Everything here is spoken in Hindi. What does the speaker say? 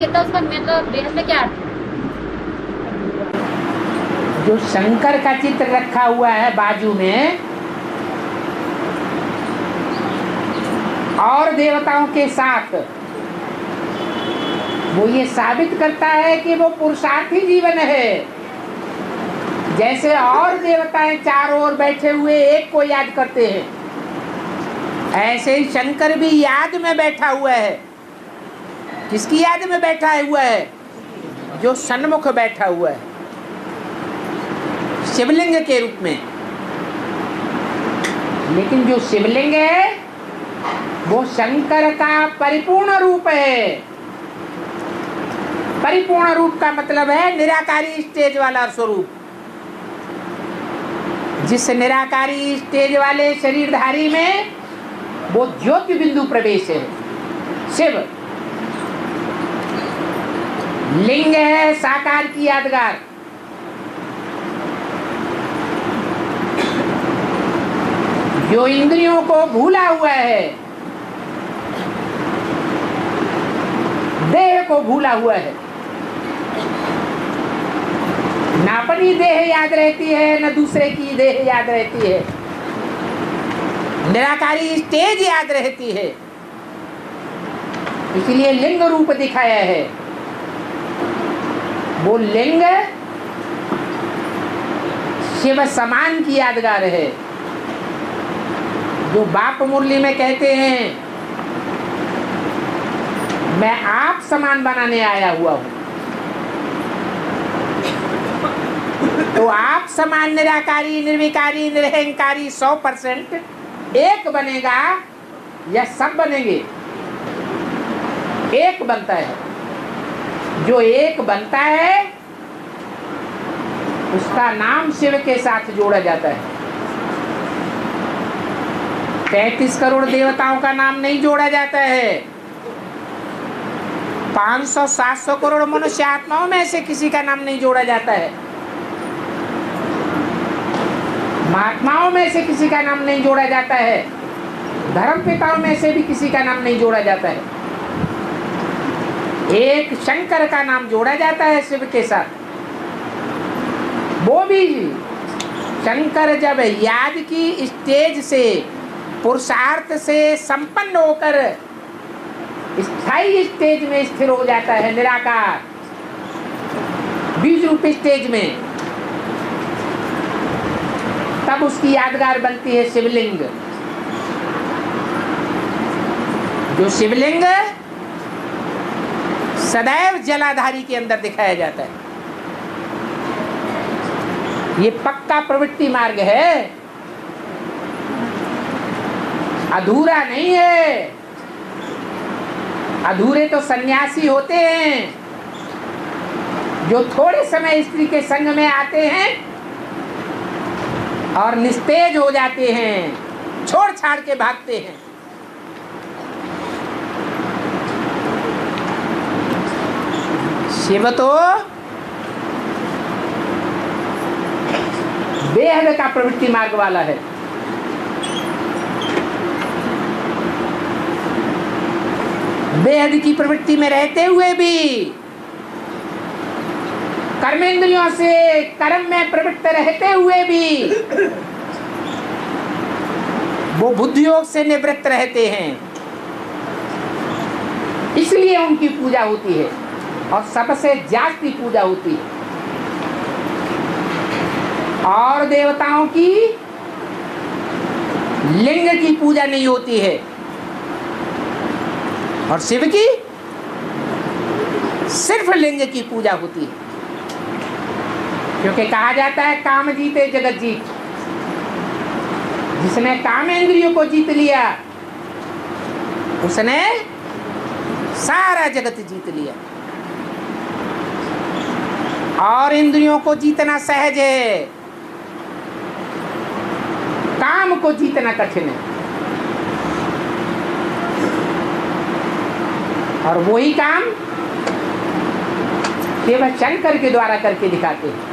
तो उसका मतलब बेहद में क्या अर्थ है? जो शंकर का चित्र रखा हुआ है बाजू में और देवताओं के साथ, वो ये साबित करता है कि वो पुरुषार्थी जीवन है। जैसे और देवताएं चारों ओर बैठे हुए एक को याद करते हैं, ऐसे ही शंकर भी याद में बैठा हुआ है। किसकी याद में बैठा हुआ है? जो सन्मुख बैठा हुआ है शिवलिंग के रूप में। लेकिन जो शिवलिंग है वो शंकर का परिपूर्ण रूप है। परिपूर्ण रूप का मतलब है निराकारी स्टेज वाला स्वरूप। जिस निराकारी स्टेज वाले शरीरधारी में वो ज्योति बिंदु प्रवेश है। शिव लिंग है, साकार की यादगार। जो इंद्रियों को भूला हुआ है, देह को भूला हुआ है। न अपनी देह याद रहती है, न दूसरे की देह याद रहती है। निराकारी स्टेज याद रहती है, इसलिए लिंग रूप दिखाया है। वो लिंग शिव समान की यादगार है। जो बाप मुरली में कहते हैं, मैं आप समान बनाने आया हुआ हूं। तो आप समान निराकारी, निर्विकारी, निरहंकारी 100% एक बनेगा या सब बनेंगे? एक बनता है। जो एक बनता है उसका नाम शिव के साथ जोड़ा जाता है। 33 करोड़ देवताओं का नाम नहीं जोड़ा जाता है। 500-700 करोड़ मनुष्य आत्माओं में से किसी का नाम नहीं जोड़ा जाता है। महात्माओं में से किसी का नाम नहीं जोड़ा जाता है। धर्म पिताओं में से भी किसी का नाम नहीं जोड़ा जाता है। एक शंकर का नाम जोड़ा जाता है शिव के साथ। वो भी शंकर जब याद की स्टेज से, पुरुषार्थ से संपन्न होकर स्थायी स्टेज में स्थिर हो जाता है, निराकार बीज रूप स्टेज में, तब उसकी यादगार बनती है शिवलिंग। जो शिवलिंग सदैव जलाधारी के अंदर दिखाया जाता है। ये पक्का प्रवृत्ति मार्ग है, अधूरा नहीं है। अधूरे तो सन्यासी होते हैं जो थोड़े समय स्त्री के संग में आते हैं और निस्तेज हो जाते हैं, छोड़ छाड़ के भागते हैं। शिव तो बेहद का प्रवृत्ति मार्ग वाला है। बेहद की प्रवृत्ति में रहते हुए भी, कर्मेंद्रियों से कर्म में प्रवृत्त रहते हुए भी वो बुद्धियोग से निवृत्त रहते हैं। इसलिए उनकी पूजा होती है और सबसे जास्ती पूजा होती है। और देवताओं की लिंग की पूजा नहीं होती है और शिव की सिर्फ लिंग की पूजा होती है। क्योंकि कहा जाता है काम जीते जगत जीत। जिसने कामेंद्रियों को जीत लिया उसने सारा जगत जीत लिया। और इंद्रियों को जीतना सहज है, काम को जीतना कठिन है। और वही काम केवल शंकर के द्वारा करके दिखाते हैं।